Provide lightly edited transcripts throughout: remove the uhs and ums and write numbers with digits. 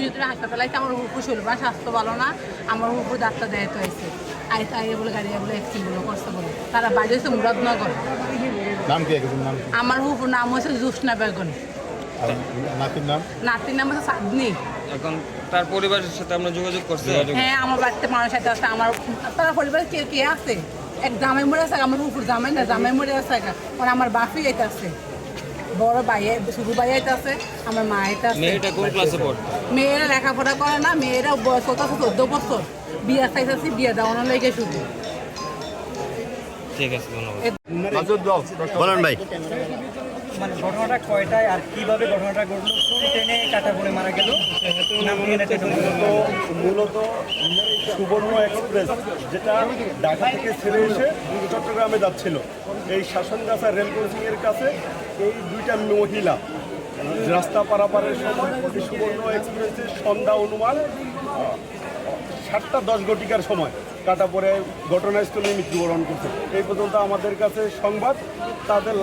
তুই যদি হাসপাতালে আইতে আমার উপর শরীর বা স্বাস্থ্য ভালো না, আমার উপর ডাক্তার দেয় তো আইসে আইতে আইয়ে বলে গাড়ি বলে অ্যাক্সিডেন্টগুলো করছে বলে তারা বাড়ি হয়েছে মুরাদনগর। নাম কি নাম? আমার উপর নাম হয়েছে জোসনা বেগম। নাতির নাম হচ্ছে সাদনি। এখন তার পরিবারের সাথে আমরা যোগাযোগ করছি। হ্যাঁ, আমার বাড়িতে মানুষ সাথে আছে। আমার তারা পরিবারে কে কে আছে? এক জামাই মরে আছে, আমার উপর জামাই না জামাই মরে আছে, আমার বাপি আইতে আছে, বড় ভাই শুধু ভাই আইতে আছে, আমার মা আইতে আছে। মেয়েটা কোন ক্লাসে পড়ে? মেয়েরা লেখাপড়া করে না, মেয়েরা বয়স হতে আছে 14 বছর। বিয়া চাইতেছি, বিয়া দেওয়ানো লেগে শুধু। ঠিক আছে, ধন্যবাদ। বলেন ভাই। মানে ঘটনাটা কয়টায় আর কিভাবে ঘটনাটা ঘটলো, কোন ট্রেনে কাটা পড়ে মারা গেল? মূলত সুবর্ণ এক্সপ্রেস যেটা ঢাকা থেকে ছেড়ে এসে চট্টগ্রামে যাচ্ছিল, এই শাসনগাছা রেল ক্রসিংয়ের কাছে এই দুইটা মহিলা রাস্তা পারাপারের সময় এই সুবর্ণ এক্সপ্রেসের সন্ধ্যা অনুমান 7:10 ঘটিকার সময় কাটা পড়ে ঘটনাস্থলে মৃত্যুবরণ করছে। এই পর্যন্ত আমাদের কাছে সংবাদ। তাদের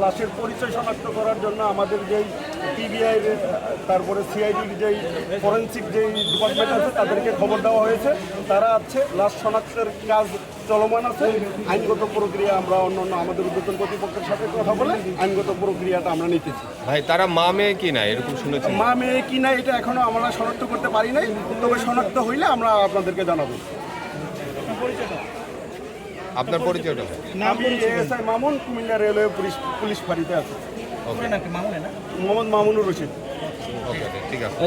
লাশের পরিচয় শনাক্ত করার জন্য আমাদের যেই পিবিআই তারপরে সিআইডির যেই ফরেন্সিক যেই ডিপার্টমেন্ট আছে তাদেরকে খবর দেওয়া হয়েছে। তারা আছে লাশ শনাক্তের কাজ চলমান আছে। আইনগত প্রক্রিয়া আমরা অন্যান্য আমাদের ঊর্ধ্বতন কর্তৃপক্ষের সাথে কথা বলে আইনগত প্রক্রিয়াটা আমরা নিতেছি। ভাই তারা মা মেয়ে কি না এরকম শুনেছি? মা মেয়ে কি না এটা এখনো আমরা শনাক্ত করতে পারি নাই, তবে শনাক্ত হইলে আমরা আপনাদেরকে জানাবো। আপনার পরিচয়টা? আমি ASI Mamun, Comilla railway police ফাঁড়িতে আছি। মামুন না? মোহাম্মদ মামুনুর রশিদ। ওকে, ঠিক আছে।